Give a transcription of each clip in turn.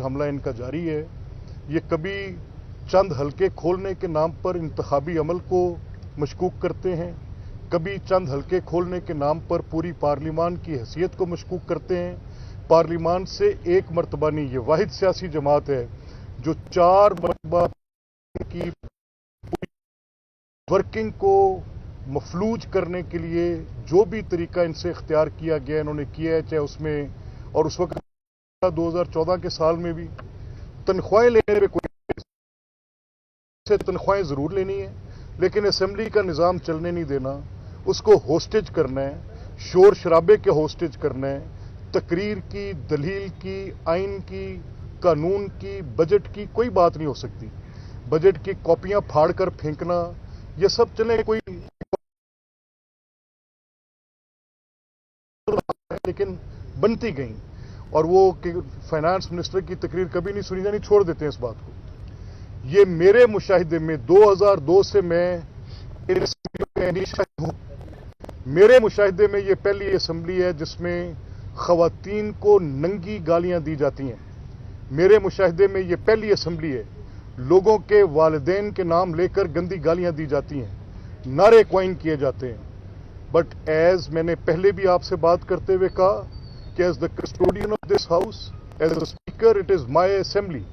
हमला इनका जारी है। ये कभी चंद हलके खोलने के नाम पर इंतखाबी अमल को मशकूक करते हैं, कभी चंद हलके खोलने के नाम पर पूरी पार्लिमान की हैसियत को मशकूक करते हैं। पार्लिमान से एक मरतबा नहीं, ये वाहिद सियासी जमात है जो 4 मरतबा की वर्किंग को मफलूज करने के लिए जो भी तरीका इनसे इख्तियार किया गया इन्होंने किया है, चाहे उसमें और उस वक्त 2014 के साल में भी तनख्वाहें लेने में कोई से तनख्वाहें ज़रूर लेनी है, लेकिन असेंबली का निज़ाम चलने नहीं देना, उसको होस्टेज करना है, शोर शराबे के होस्टेज करना है, तकरीर की, दलील की, आइन की, कानून की, बजट की कोई बात नहीं हो सकती। बजट की कॉपियां फाड़ कर फेंकना, ये सब चले कोई, लेकिन बनती गई। और वो कि फाइनेंस मिनिस्टर की तकरीर कभी नहीं सुनी जानी, छोड़ देते हैं इस बात को। ये मेरे मुशाहिदे में 2002 से मैं हूं, मेरे मुशाहिदे में ये पहली असेंबली है जिसमें खवातीन को नंगी गालियां दी जाती हैं। मेरे मुशाहिदे में ये पहली असेंबली है लोगों के वालिदैन के नाम लेकर गंदी गालियां दी जाती हैं, नारे क्वाइन किए जाते हैं। बट एज मैंने पहले भी आपसे बात करते हुए कहा कि as the custodian of this house, as the speaker, it is my assembly,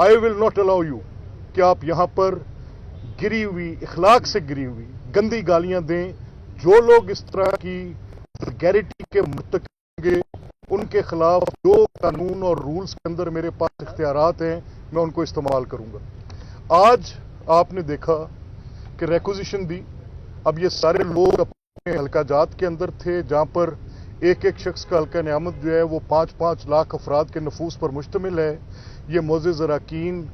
I will not allow you कि आप यहां पर गिरी हुई, इखलाक से गिरी हुई गंदी गालियां दें। जो लोग इस तरह की वल्गैरिटी के मुर्तकिब होंगे उनके खिलाफ जो कानून और रूल्स के अंदर मेरे पास इख्तियारात हैं मैं उनको इस्तेमाल करूंगा। आज आपने देखा कि रिक्विजिशन दी, अब ये सारे लोग अपने हल्का जात के अंदर थे जहां पर एक एक शख्स का हल्का नियामत जो है वो 5-5 लाख अफराद के नफूस पर मुश्तमिल है। ये मोअज़्ज़िज़ अरकान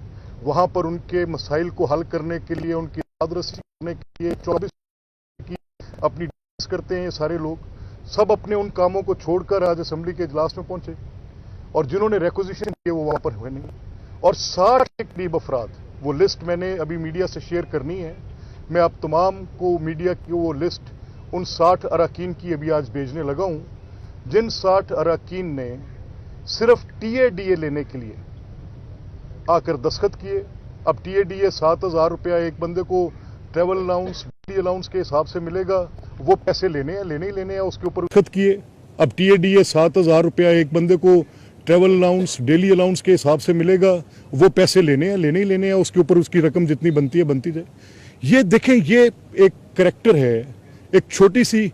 वहां पर उनके मसाइल को हल करने के लिए, उनकी आदरसी करने के लिए 24 की अपनी करते हैं। ये सारे लोग सब अपने उन कामों को छोड़कर आज असेंबली के इजलास में पहुंचे, और जिन्होंने रिक्विजिशन किए वो वहां पर हुए नहीं। और 60 के करीब अफराद, वो लिस्ट मैंने अभी मीडिया से शेयर करनी है, मैं आप तमाम को मीडिया की वो लिस्ट उन 60 अरकान की अभी आज भेजने लगा हूं, जिन 60 अरकान ने सिर्फ TADA लेने के लिए आकर दस्तखत किए। अब TADA 7,000 रुपया एक बंदे को ट्रैवल अलाउंस, डेली अलाउंस के हिसाब से मिलेगा, वो पैसे लेने हैं, लेने ही लेने हैं, उसके ऊपर दस्तखत किए। अब TADA 7,000 रुपया एक बंदे को ट्रैवल अलाउंस, डेली अलाउंस के हिसाब से मिलेगा, वो पैसे लेने हैं, लेने ही लेने हैं, उसके ऊपर उसकी रकम जितनी बनती है बनती जाए। ये देखें, ये एक करैक्टर है। एक छोटी सी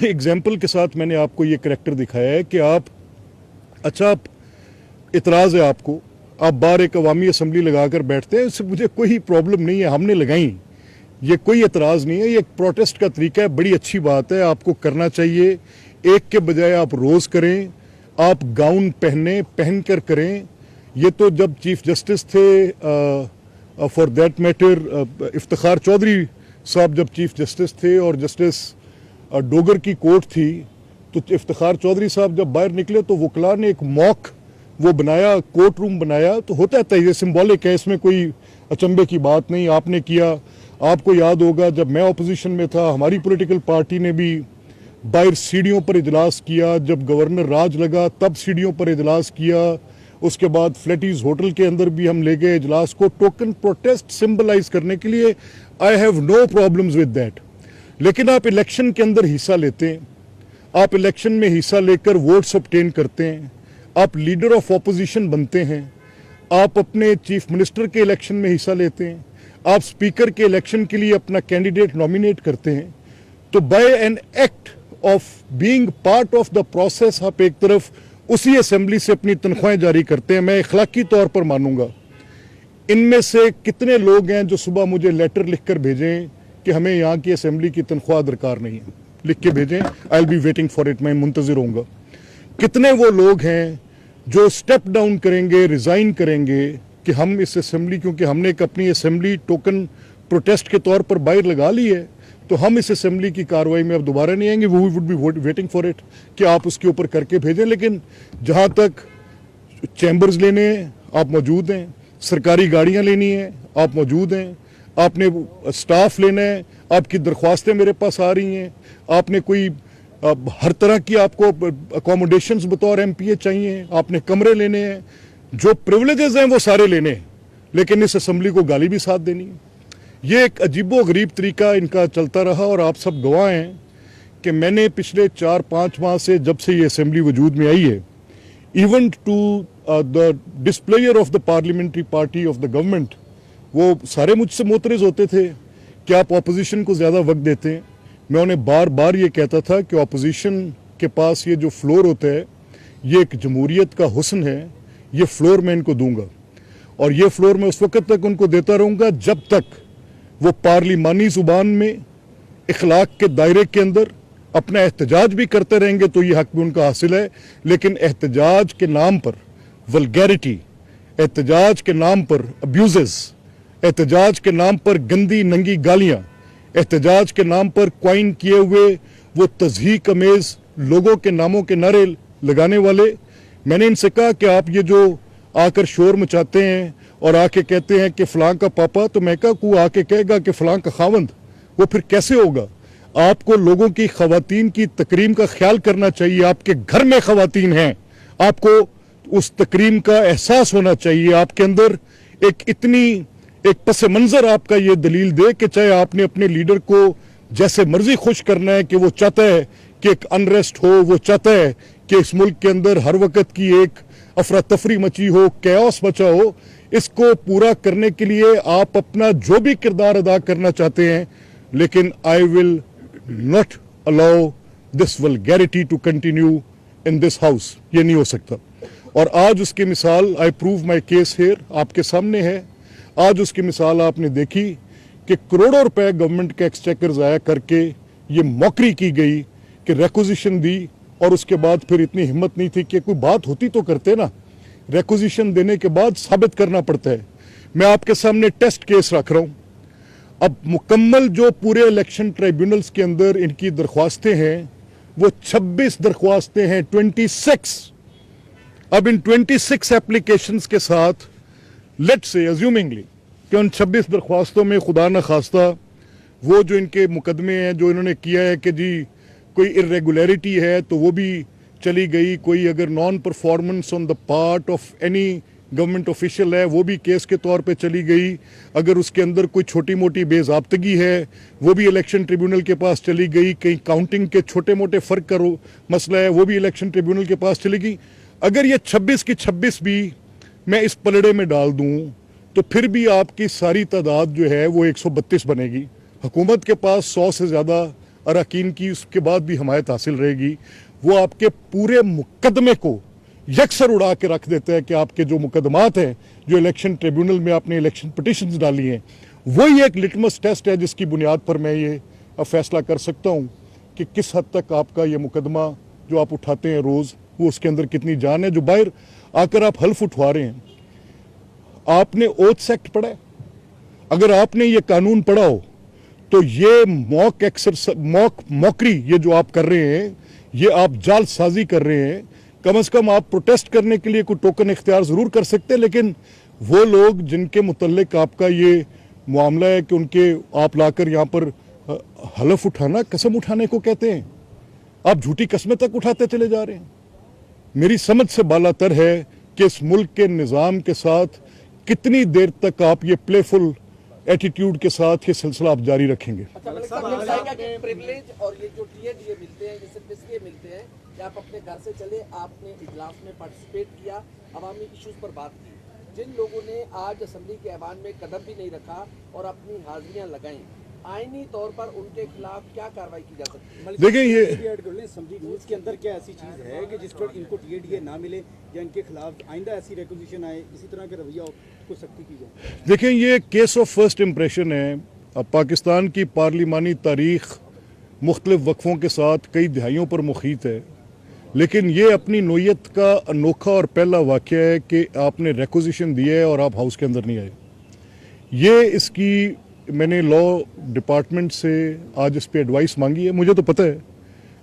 एग्जाम्पल के साथ मैंने आपको ये करैक्टर दिखाया है कि आप, अच्छा, आप इतराज़ है आपको, आप बाहर एक अवामी असम्बली लगाकर बैठते हैं, इससे मुझे कोई प्रॉब्लम नहीं है, हमने लगाई, ये कोई एतराज़ नहीं है, ये एक प्रोटेस्ट का तरीका है, बड़ी अच्छी बात है, आपको करना चाहिए। एक के बजाय आप रोज़ करें, आप गाउन पहन कर करें। ये तो जब चीफ जस्टिस थे, for that matter Iftikhar Chaudhry साहब जब चीफ जस्टिस थे और जस्टिस डोगर की कोर्ट थी, तो इफ्तिखार चौधरी साहब जब बाहर निकले तो वकला ने एक मॉक वो बनाया, कोर्ट रूम बनाया, तो होता है ये सिंबॉलिक है, इसमें कोई अचंभे की बात नहीं। आपने किया, आपको याद होगा जब मैं अपोजिशन में था, हमारी पॉलिटिकल पार्टी ने भी बाहर सीढ़ियों पर इजलास किया, जब गवर्नर राज लगा तब सीढ़ियों पर इजलास किया, उसके बाद फ्लैटीज होटल के अंदर भी हम ले गए इजलास को, टोकन प्रोटेस्ट सिंबलाइज करने के लिए। I have no problems with that. लेकिन आप इलेक्शन के अंदर हिस्सा लेते हैं, आप इलेक्शन में हिस्सा लेकर वोट्स ऑब्टेन करते हैं, आप लीडर ऑफ ऑपोजिशन बनते हैं, आप अपने चीफ मिनिस्टर के इलेक्शन में हिस्सा लेते हैं, आप स्पीकर के इलेक्शन के लिए अपना कैंडिडेट नॉमिनेट करते हैं, तो by an act of being part of the process आप एक तरफ उसी असेंबली से अपनी तनख्वाहें जारी करते हैं। मैं इखलाकी तौर पर मानूंगा, इनमें से कितने लोग हैं जो सुबह मुझे लेटर लिखकर भेजें कि हमें यहाँ की असेंबली की तनख्वाह दरकार नहीं है, लिख के भेजें, I will be waiting for it, मैं मुंतजिर होऊंगा। कितने वो लोग हैं जो स्टेप डाउन करेंगे, रिजाइन करेंगे कि हम इस असेंबली, क्योंकि हमने एक अपनी असेंबली टोकन प्रोटेस्ट के तौर पर बाहर लगा ली है, तो हम इस असेंबली की कार्रवाई में अब दोबारा नहीं आएंगे, we would be waiting for it कि आप उसके ऊपर करके भेजें। लेकिन जहां तक चैम्बर्स लेने हैं आप मौजूद हैं, सरकारी गाड़ियां लेनी है आप मौजूद हैं, आपने स्टाफ लेना है, आपकी दरख्वास्तें मेरे पास आ रही हैं, आपने कोई ہر طرح کی آپ کو اکوموڈیشنز بطور MPA چاہیے, آپ نے کمرے لینے ہیں, جو پریولیجز ہیں وہ سارے لینے ہیں, لیکن اس اسمبلی کو گالی بھی ساتھ دینی ہے. یہ ایک عجیب و غریب طریقہ ان کا چلتا رہا, اور آپ سب گواہ ہیں کہ میں نے پچھلے 4-5 ماہ سے جب سے یہ اسمبلی وجود میں آئی ہے, even to the displeasure of the parliamentary party of the government, وہ سارے مجھ سے معترض ہوتے تھے کہ آپ اپوزیشن کو زیادہ وقت دیتے ہیں. میں انہیں بار بار یہ کہتا تھا کہ اپوزیشن کے پاس یہ جو فلور ہوتا ہے یہ ایک جمہوریت کا حسن ہے, یہ فلور میں ان کو دوں گا, اور یہ فلور میں اس وقت تک ان کو دیتا رہوں گا جب تک وہ پارلیمانی زبان میں اخلاق کے دائرے کے اندر اپنا احتجاج بھی کرتے رہیں گے تو یہ حق بھی ان کا حاصل ہے. لیکن احتجاج کے نام پر ولگیرٹی, احتجاج کے نام پر ابیوزز, احتجاج کے نام پر گندی ننگی گالیاں, احتجاج کے نام پر کوائن کیے ہوئے وہ تضحیک امیز لوگوں کے ناموں کے نعرے لگانے والے, میں نے ان سے کہا کہ آپ یہ جو آ کر شور مچاتے ہیں اور آ کے کہتے ہیں کہ فلاں کا پاپا, تو میں کہا کو آ کے کہے گا کہ فلاں کا خاوند, وہ پھر کیسے ہوگا؟ آپ کو لوگوں کی خواتین کی تکریم کا خیال کرنا چاہیے. آپ کے گھر میں خواتین ہیں, آپ کو اس تکریم کا احساس ہونا چاہیے. آپ کے اندر ایک پس منظر آپ کا یہ دلیل دے کہ چاہے آپ نے اپنے لیڈر کو جیسے مرضی خوش کرنا ہے کہ وہ چاہتا ہے کہ ایک انریسٹ ہو, وہ چاہتا ہے کہ اس ملک کے اندر ہر وقت کی ایک افراتفری مچی ہو, کیوس مچا ہو, اس کو پورا کرنے کے لیے آپ اپنا جو بھی کردار ادا کرنا چاہتے ہیں, لیکن آئی ول not allow this vulgarity to continue in this house. یہ نہیں ہو سکتا. اور آج اس کی مثال I prove my case here آپ کے سامنے ہے. آج اس کی مثال آپ نے دیکھی کہ کروڑوں روپے گورنمنٹ کے ایکسچیکر ضائع کر کے یہ موکری کی گئی کہ ریکوزیشن دی, اور اس کے بعد پھر اتنی ہمت نہیں تھی کہ کوئی بات ہوتی تو کرتے نا. ریکوزیشن دینے کے بعد ثابت کرنا پڑتا ہے. میں آپ کے سامنے ٹیسٹ کیس رکھ رہا ہوں. اب مکمل جو پورے الیکشن ٹریبیونلز کے اندر ان کی درخواستیں ہیں وہ 26 درخواستیں ہیں, 26. اب ان 26 اپلیکیشنز کے ساتھ لیٹ سے ایزیومنگلی کہ ان 26 درخواستوں میں خدا نہ خواستہ وہ جو ان کے مقدمے ہیں جو انہوں نے کیا ہے کہ جی کوئی ارریگولیرٹی ہے تو وہ بھی چلی گئی, کوئی اگر non performance on the part of any government official ہے وہ بھی کیس کے طور پہ چلی گئی, اگر اس کے اندر کوئی چھوٹی موٹی بے ضابطگی ہے وہ بھی الیکشن ٹریبیونل کے پاس چلی گئی, کہیں کاؤنٹنگ کے چھوٹے موٹے فرق کا مسئلہ ہے وہ بھی الیکشن ٹریبیونل کے پاس چلی گئی. اگر یہ 26 کی 26 بھی میں اس پلڑے میں ڈال دوں تو پھر بھی آپ کی ساری تعداد جو ہے وہ 132 بنے گی. حکومت کے پاس 100 سے زیادہ اراکین کی اس کے بعد بھی حمایت حاصل رہے گی. وہ آپ کے پورے مقدمے کو یکسر اڑا کے رکھ دیتا ہے کہ آپ کے جو مقدمات ہیں جو الیکشن ٹریبیونل میں آپ نے الیکشن پٹیشنز ڈالی ہیں وہی ایک لٹمس ٹیسٹ ہے جس کی بنیاد پر میں یہ فیصلہ کر سکتا ہوں کہ کس حد تک آپ کا یہ مقدمہ جو آپ اٹھاتے ہیں روز وہ اس کے اندر کتنی جان ہے. جو باہر آ کر آپ حلف اٹھوا رہے ہیں, آپ نے اوتھ ایکٹ پڑھا ہے؟ اگر آپ نے یہ قانون پڑھا ہو تو یہ موکری یہ جو آپ کر رہے ہیں یہ آپ جال سازی کر رہے ہیں. کم از کم آپ پروٹیسٹ کرنے کے لیے کوئی ٹوکن اختیار ضرور کر سکتے, لیکن وہ لوگ جن کے متعلق آپ کا یہ معاملہ ہے کہ ان کے آپ لا کر یہاں پر حلف اٹھانا, قسم اٹھانے کو کہتے ہیں, آپ جھوٹی قسمیں تک اٹھاتے چلے جا رہے ہیں. میری سمجھ سے بالا تر ہے کہ اس ملک کے نظام کے ساتھ کتنی دیر تک آپ یہ پلے فل ایٹیٹیوڈ کے ساتھ یہ سلسلہ آپ جاری رکھیں گے. آپ اپنے گھر سے چلے, آپ نے اجلاس میں پارٹیسپیٹ کیا, عوامی ایشوز پر بات کی, جن لوگوں نے آج اسمبلی کے ایوان میں قدم بھی نہیں رکھا اور اپنی حاضریاں لگائیں, آئینی طور پر ان کے خلاف کیا کارروائی کی جا سکتی ہے؟ دیکھیں یہ اسمبلی رولز کے اندر کیا ایسی چیز ہے کہ جس پر ان کو ٹی اے ڈی اے نہ ملے یا ان کے خلاف آئندہ ایسی ریکوزیشن آئے, اسی طرح کا رویہ کو سختی کی جائے؟ دیکھیں یہ کیس آف فرسٹ امپریشن ہے. اب پاکستان کی پارلیمانی تاریخ مختلف وقفوں کے ساتھ کئی دہائیوں پر محیط ہے, لیکن یہ اپنی نوعیت کا انوکھا اور پہلا واقعہ ہے کہ آپ نے ریکوزیشن دی ہے اور آپ ہاؤس کے اندر نہیں آئے. یہ اس کی میں نے لا ڈپارٹمنٹ سے آج اس پہ ایڈوائس مانگی ہے. مجھے تو پتہ ہے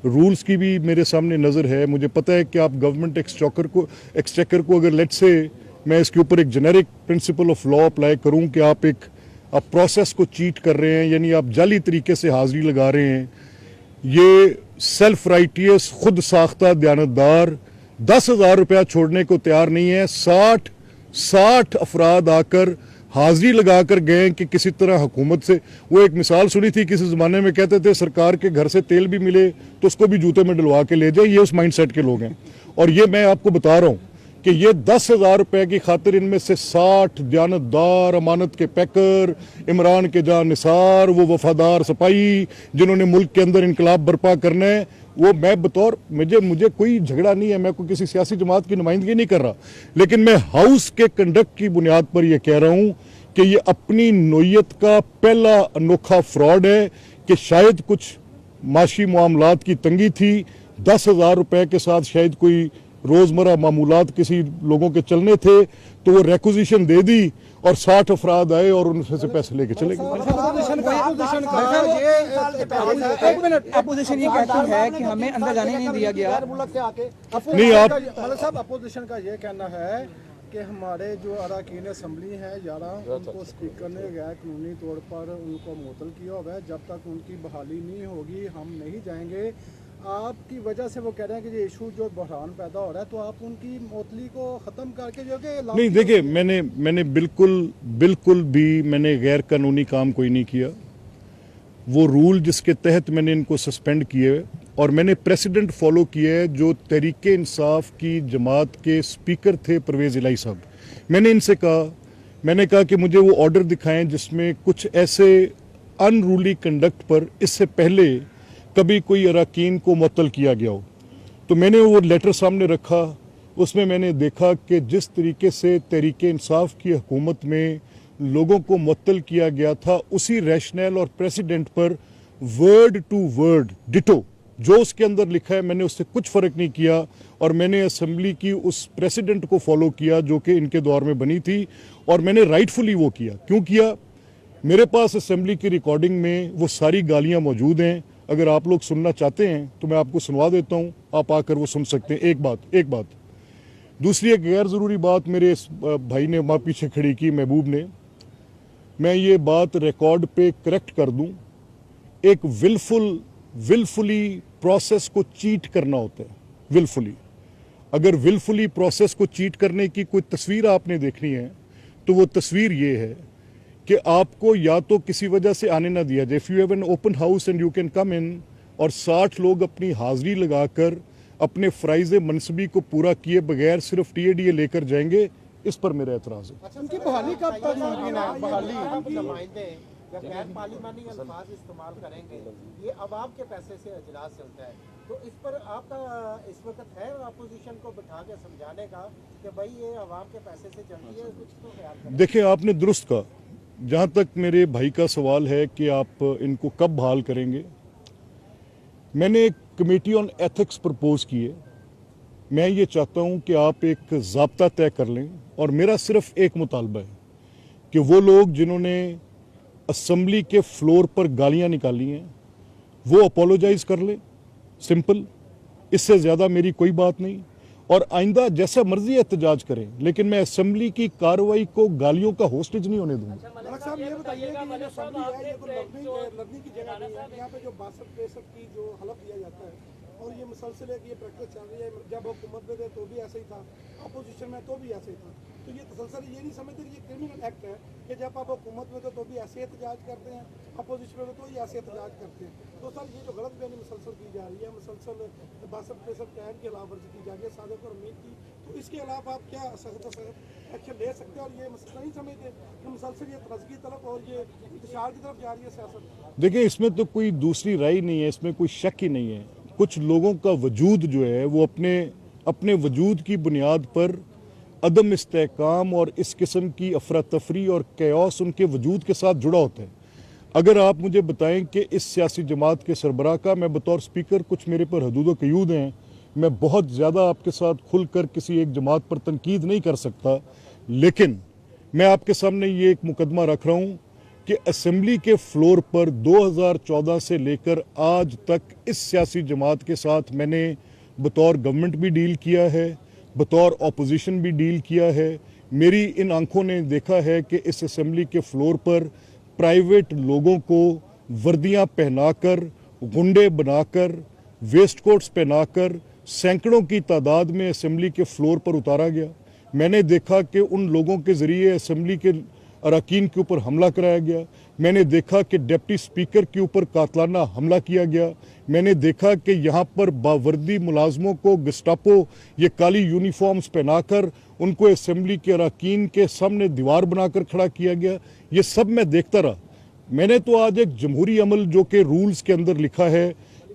رولز کی بھی میرے سامنے نظر ہے, مجھے پتہ ہے کہ آپ گورنمنٹ ایکسچیکر کو اگر لیٹ سے میں اس کے اوپر ایک generic principle of law apply کروں کہ آپ پروسیس کو چیٹ کر رہے ہیں, یعنی آپ جعلی طریقے سے حاضری لگا رہے ہیں, ये सेल्फ राइटियस खुद साख्ता दयानतदार 10,000 रुपया छोड़ने को तैयार नहीं है। 60 अफराद आकर हाजिरी लगाकर गए कि किसी तरह हुकूमत से, वो एक मिसाल सुनी थी किसी ज़माने में, कहते थे सरकार के घर से तेल भी मिले तो उसको भी जूते में डलवा के ले जाए। ये उस माइंडसेट के लोग हैं। और ये मैं आपको बता रहा हूँ कि ये 10,000 रुपए की खातिर इनमें से 60 दयानतदार, अमानत के पैकर, इमरान के जान निसार, वो वफादार सिपाही जिन्होंने मुल्क के अंदर इनकलाब बर्पा करना है, वो मैं बतौर मुझे कोई झगड़ा नहीं है, मैं कोई किसी सियासी जमात की नुमाइंदगी नहीं कर रहा, लेकिन मैं हाउस के कंडक्ट की बुनियाद पर यह कह रहा हूं कि ये अपनी नोयत का पहला अनोखा फ्रॉड है कि शायद कुछ माशी मामलात की तंगी थी, 10,000 रुपए के साथ शायद कोई रोजमर्रा मामूलात किसी लोगों के चलने थे, तो वो रेक्विजिशन दे दी और 60 अफराद आए और उनसे से पैसे लेके चले गए। अपोजिशन ये कहती है कि हमें अंदर जाने नहीं दिया गया। नहीं, आप साहब अपोजिशन का ये कहना है कि हमारे जो अरकान असम्बली हैं 11 उनको स्पीकर ने गैर कानूनी तौर पर उनको मुअत्तल किया हुआ है, जब तक उनकी बहाली नहीं होगी हम नहीं जाएंगे। आपकी वजह से वो कह रहे हैं कि ये इशू जो बहरान पैदा हो रहा है, तो आप उनकी मुअत्तली को ख़त्म करके जो कि नहीं, देखिए मैंने बिल्कुल भी मैंने गैर कानूनी काम कोई नहीं किया। वो रूल जिसके तहत मैंने इनको सस्पेंड किए और मैंने प्रेसिडेंट फॉलो किया है जो तहरीके इंसाफ की जमात के स्पीकर थे परवेज़ इलाही साहब। मैंने कहा कि मुझे वो ऑर्डर दिखाएं जिसमें कुछ ऐसे अनरूली कंडक्ट पर इससे पहले कभी कोई अरकान को मुअत्तल किया गया हो। तो मैंने वो लेटर सामने रखा, उसमें मैंने देखा कि जिस तरीके से तहरीके इंसाफ की हुकूमत में लोगों को मुअत्तल किया गया था, उसी रैशनल और प्रेसिडेंट पर वर्ड टू वर्ड डिटो जो उसके अंदर लिखा है, मैंने उससे कुछ फ़र्क नहीं किया और मैंने असम्बली की उस प्रेसिडेंट को फॉलो किया जो कि इनके दौर में बनी थी, और मैंने राइटफुली वो किया। क्यों किया? मेरे पास असम्बली की रिकॉर्डिंग में वो सारी गालियाँ मौजूद हैं। अगर आप लोग सुनना चाहते हैं तो मैं आपको सुनवा देता हूं, आप आकर वो सुन सकते हैं। एक बात दूसरी एक गैर ज़रूरी बात मेरे इस भाई ने वहाँ पीछे खड़ी की, महबूब ने, मैं ये बात रिकॉर्ड पे करेक्ट कर दूं। एक विलफुली प्रोसेस को चीट करना होता है, विलफुली। अगर विलफुली प्रोसेस को चीट करने की कोई तस्वीर आपने देखनी है तो वो तस्वीर ये है कि आपको या तो किसी वजह से आने ना दिया जाए। If you have an open house and you can come in, और 60 लोग अपनी हाजिरी लगाकर अपने फ़राइज़ मनसबी को पूरा किए बगैर सिर्फ TADA लेकर जाएंगे, इस पर मेरा एतराज़ है। उनकी बहाली कब तक मुमकिन है? बहाली गैर पार्लिमानी अल्फाज इस्तेमाल करेंगे, ये अवाम के पैसे से इजलास चलता है, तो इस पर आपका इस वक्त है अपोजिशन को बिठा के समझाने का कि भाई ये अवाम के पैसे से चलती है, कुछ तो ख्याल करें। देखिए, आपने दुरुस्त कहा। जहाँ तक मेरे भाई का सवाल है कि आप इनको कब बहाल करेंगे, मैंने एक कमेटी ऑन एथिक्स प्रपोज की है। मैं ये चाहता हूँ कि आप एक ज़ाब्ता तय कर लें, और मेरा सिर्फ एक मुतालबा है कि वो लोग जिन्होंने असम्बली के फ्लोर पर गालियाँ निकाली हैं वो अपोलोजाइज़ कर लें, सिंपल। इससे ज़्यादा मेरी कोई बात नहीं, और आइंदा जैसा मर्जी एहतजाज करें, लेकिन मैं असम्बली की कार्रवाई को गालियों का होस्टेज नहीं होने दूंगा। मलिक साहब ये बताइए कि ये जो असम्बली है ये तो लड़ने की जगह नहीं है। यहाँ पे जो 62-63 की जो हलफ दिया जाता है और ये मुसलसल है कि ये प्रैक्टिस चल रही है, जब हुकूमत में थे तो भी ऐसे ही था, अपोजिशन में तो भी ऐसे ही था, तो ये तसलसल ये नहीं समझते कि ये क्रिमिनल एक्ट है कि जब आप हुकूमत में थे तो भी ऐसे एहतजाज करते हैं, अपोजिशन में तो ही ऐसे एहतजाज करते हैं। तो सर ये जो गलत बयानी मुसलसल की जा रही है, मुसलसल 62-63 के की खिलाफवर्जी की जा रही है सादिक और अमीर की, तो इसके अलावा आप क्या सख्त एक्शन ले सकते हैं? और ये मसला नहीं समझते कि मुसलसल ये तरस की तरफ और ये इंतशार की तरफ जा रही है सियासत? देखिए, इसमें तो कोई दूसरी राय नहीं है, इसमें कोई शक ही नहीं है। कुछ लोगों का वजूद जो है वो अपने वजूद की बुनियाद पर अदम इस्तेहकाम और इस किस्म की अफरा तफरी और कैओस उनके वजूद के साथ जुड़ा होता है। अगर आप मुझे बताएं कि इस सियासी जमात के सरबराह का, मैं बतौर स्पीकर, कुछ मेरे पर हदूद क़यूद हैं, मैं बहुत ज़्यादा आपके साथ खुलकर किसी एक जमात पर तनकीद नहीं कर सकता, लेकिन मैं आपके सामने ये एक मुकदमा रख रहा हूँ कि असम्बली के फ्लोर पर 2014 से लेकर आज तक इस सियासी जमात के साथ मैंने बतौर गवर्नमेंट भी डील किया है, बतौर अपोजिशन भी डील किया है। मेरी इन आंखों ने देखा है कि इस असम्बली के फ्लोर पर प्राइवेट लोगों को वर्दियां पहनाकर गुंडे बनाकर, वेस्ट कोट्स पहनाकर सैकड़ों की तादाद में असेंबली के फ्लोर पर उतारा गया। मैंने देखा कि उन लोगों के ज़रिए असेंबली के अरकान के ऊपर हमला कराया गया। मैंने देखा कि डिप्टी स्पीकर के ऊपर कातलाना हमला किया गया। मैंने देखा कि यहाँ पर बावर्दी मुलाजमों को गस्टापो ये काली यूनिफॉर्म्स पहनाकर उनको असेंबली के अरकान के सामने दीवार बनाकर खड़ा किया गया। ये सब मैं देखता रहा। मैंने तो आज एक जमहूरी अमल जो कि रूल्स के अंदर लिखा है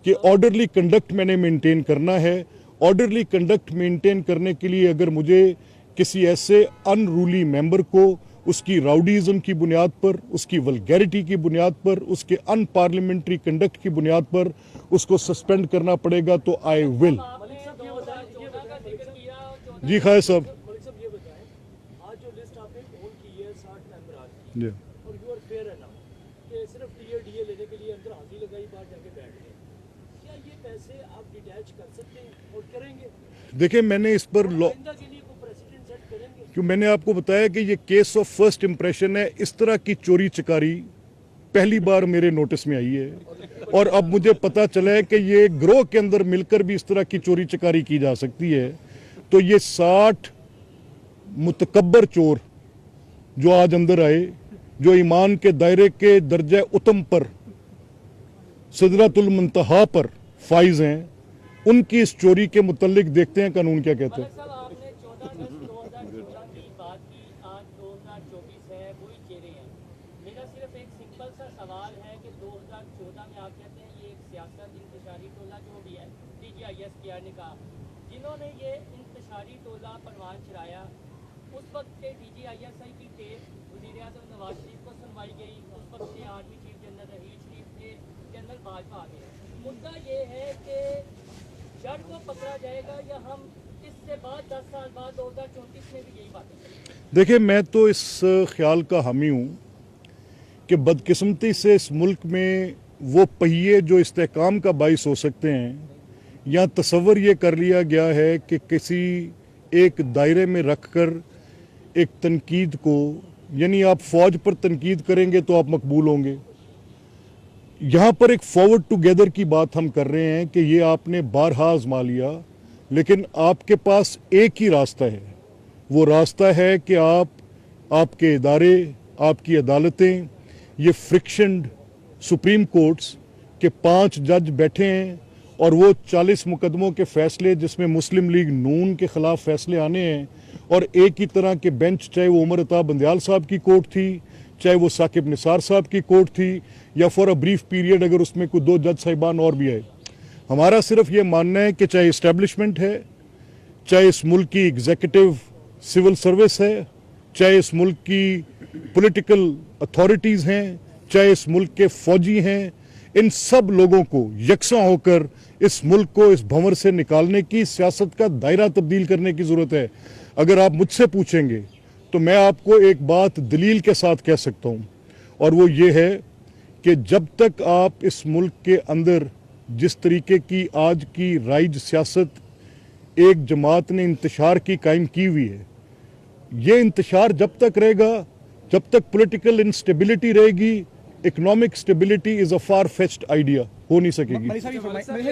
कि ऑर्डरली कंडक्ट मैंने मेंटेन करना है। ऑर्डरली कंडक्ट मेंटेन करने के लिए अगर मुझे किसी ऐसे अनरूली मेंबर को उसकी राउडीज़म की बुनियाद पर, उसकी वल्गैरिटी की बुनियाद पर, उसके अनपार्लियामेंट्री कंडक्ट की बुनियाद पर उसको सस्पेंड करना पड़ेगा तो आई विल। जी खाए साहब, आज जो लिस्ट आपने होल्ड की है 60 मेंबर आज की, और यू आर फेयर एनफ कि सिर्फ डीए लेने के लिए अंदर हाजिरी लगाई, बाहर जाके बैठ गए, क्या ये पैसे आप डिटैच कर सकते हैं और करेंगे? देखिए मैंने इस पर आइंदा के लिए कोई प्रेसिडेंट सेट करेंगे? क्यों मैंने आपको बताया कि ये केस ऑफ फर्स्ट इंप्रेशन है। इस तरह की चोरी चकारी पहली बार मेरे नोटिस में आई है और अब मुझे पता चला है कि ये ग्रोह के अंदर मिलकर भी इस तरह की चोरी चकारी की जा सकती है। तो ये 60 मुतकब्बर चोर जो आज अंदर आए, जो ईमान के दायरे के दर्जा उतम पर, सिदरतुल मुंतहा पर फाइज हैं, उनकी इस चोरी के मुतल्लिक देखते हैं कानून क्या कहते हैं। साहब आपने 14 अगस्त 2014 की बात की, आज 2024 है, वही चेहरे हैं। मेरा सिर्फ एक सिंपल सा सवाल है कि 2014 में आप कहते हैं ये एक सियासत इंतशारी टोला जो भी है, DGIS किया ने कहा, जिन्होंने ये इंतशारी टोला परवान चढ़ाया, उस वक्त के DGISI की टेप वज़ीर-ए-आज़म नवाज शरीफ को सुनवाई गई, उस वक्त के आर्मी चीफ जनरल रहीम शरीफ थे, जनरल बाजवा आ गए। मुद्दा ये है कि जड़ को पकड़ा जाएगा या हम इससे बाद 10 साल बाद 2034 में भी यही बातें करेंगे? देखिए मैं तो इस ख्याल का हामी हूँ कि बदकिस्मती से इस मुल्क में वो पहिए जो इस्तेहकाम का बाइस हो सकते हैं, या तसव्वुर ये कर लिया गया है कि किसी एक दायरे में रखकर एक तनकीद को, यानी आप फौज पर तनकीद करेंगे तो आप मकबूल होंगे। यहाँ पर एक फॉरवर्ड टुगेदर की बात हम कर रहे हैं कि ये आपने बारहा आजमा लिया, लेकिन आपके पास एक ही रास्ता है। वो रास्ता है कि आपके इदारे, आपकी अदालतें, ये फ्रिक्शनड सुप्रीम कोर्ट्स के 5 जज बैठे हैं और वो 40 मुकदमों के फैसले जिसमें मुस्लिम लीग नून के खिलाफ फैसले आने हैं, और एक ही तरह के बेंच, चाहे वो उमर अता बंदयाल साहब की कोर्ट थी, चाहे वो साकिब निसार साहब की कोर्ट थी, या फॉर अ ब्रीफ पीरियड अगर उसमें कोई 2 जज साहिबान और भी आए। हमारा सिर्फ ये मानना है कि चाहे इस्टेब्लिशमेंट है, चाहे इस मुल्क की एग्जीक्यूटिव सिविल सर्विस है, चाहे इस मुल्क की पॉलिटिकल अथॉरिटीज़ हैं, चाहे इस मुल्क के फौजी हैं, इन सब लोगों को यकसा होकर इस मुल्क को इस भंवर से निकालने की, सियासत का दायरा तब्दील करने की ज़रूरत है। अगर आप मुझसे पूछेंगे तो मैं आपको एक बात दलील के साथ कह सकता हूँ, और वो ये है कि जब तक आप इस मुल्क के अंदर जिस तरीके की आज की राइज सियासत एक जमात ने इंतशार की कायम की हुई है, ये इंतशार जब तक रहेगा, जब तक पॉलिटिकल इंस्टेबिलिटी रहेगी, economic stability is a far fetched idea, हो नहीं सकेगी। मलिक साहब,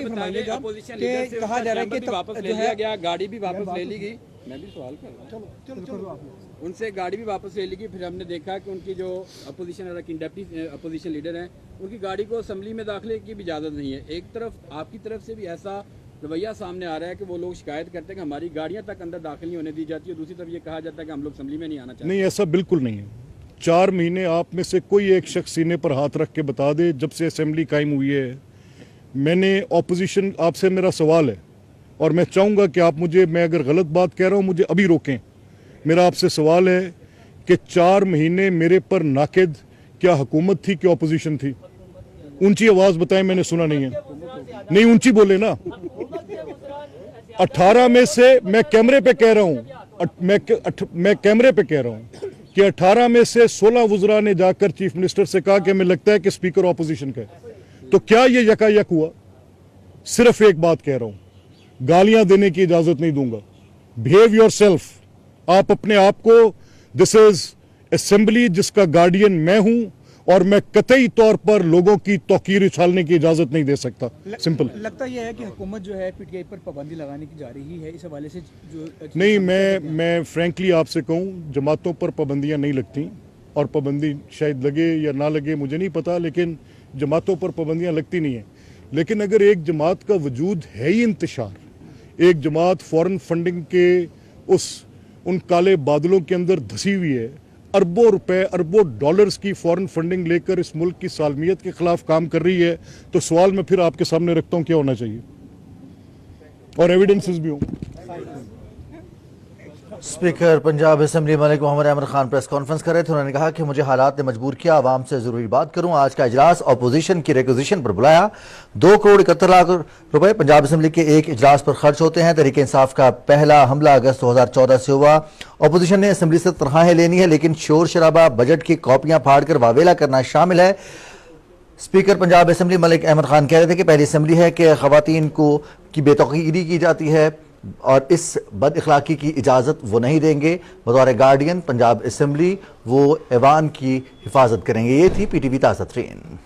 फरमाइएगा कि कहा जा रहा है कि वापस ले लिया गया, गाड़ी भी वापस ले ली गई। मैं भी सवाल कर रहा हूँ। चलो उनसे गाड़ी भी वापस ले ली गई। फिर हमने देखा कि उनकी जो अपोजिशन लीडर हैं, उनकी गाड़ी को असेंबली में दाखिले की भी इजाज़त नहीं है। एक तरफ आपकी तरफ से भी ऐसा रवैया सामने आ रहा है कि वो लोग शिकायत करते हैं कि हमारी गाड़ियाँ तक अंदर दाखिल नहीं होने दी जाती है, दूसरी तरफ ये कहा जाता है कि हम लोग असेंबली में नहीं आना चाहते। नहीं, ऐसा बिल्कुल नहीं है। 4 महीने आप में से कोई एक शख्स सीने पर हाथ रख के बता दे जब से असेंबली कायम हुई है। मैंने ऑपोजिशन, आपसे मेरा सवाल है और मैं चाहूँगा कि आप मुझे, मैं अगर गलत बात कह रहा हूँ मुझे अभी रोकें। मेरा आपसे सवाल है कि 4 महीने मेरे पर नाकिद क्या हुकूमत थी कि ऑपोजिशन थी? ऊंची आवाज़ बताएं, मैंने सुना नहीं है। नहीं, ऊंची बोले ना। 18 में से, मैं कैमरे पे कह रहा हूँ, मैं कैमरे पे कह रहा हूँ कि 18 में से 16 वज़रा ने जाकर चीफ मिनिस्टर से कहा कि हमें लगता है कि स्पीकर ऑपोजिशन का है। तो क्या ये यकायक हुआ? सिर्फ एक बात कह रहा हूँ, गालियां देने की इजाजत नहीं दूंगा। Behave yourself. आप अपने आप को, दिस इज असेंबली जिसका गार्डियन मैं हूं और मैं कतई तौर पर लोगों की तौकीर उछालने की इजाजत नहीं दे सकता। सिंपल। लगता यह है कि हुकूमत जो है पीटीआई पर पाबंदी लगाने की जा रही है, इस हवाले से जो नहीं, मैं फ्रैंकली आपसे कहूँ, जमातों पर पाबंदियाँ नहीं लगती, और पाबंदी शायद लगे या ना लगे मुझे नहीं पता, लेकिन जमातों पर पाबंदियाँ लगती नहीं हैं। लेकिन अगर एक जमात का वजूद है ही इंतशार, एक जमात फॉरेन फंडिंग के उन काले बादलों के अंदर धसी हुई है, अरबों रुपए अरबों डॉलर्स की फॉरेन फंडिंग लेकर इस मुल्क की सालमियत के खिलाफ काम कर रही है, तो सवाल मैं फिर आपके सामने रखता हूं क्या होना चाहिए, और एविडेंसेस भी हों। Speaker Punjab assembly Malik Mohammad Ahmad Khan press conference कर रहे थे। उन्होंने कहा कि मुझे हालात ने मजबूर किया आवाम से जरूरी बात करूं। आज का इजलास अपोजिशन की रिक्विजिशन पर बुलाया। 2 करोड़ 71 लाख रुपए पंजाब असेंबली के एक इजलास पर खर्च होते हैं। तहरीक इंसाफ का पहला हमला अगस्त 2014 से हुआ। अपोजिशन ने असेंबली से तनख्वाहें लेनी है, लेकिन शोर शराबा, बजट की कॉपियां फाड़कर वावेला करना शामिल है। स्पीकर पंजाब असेंबली मलिक अहमद खान कह रहे थे कि पहली असेंबली है कि खवातीन की बेतौकीरी की जाती है और इस बद इखलाकी की इजाज़त वो नहीं देंगे। बतौर गार्डियन पंजाब असेंबली वो ऐवान की हिफाजत करेंगे। ये थी PTV ताज़ा तरीन।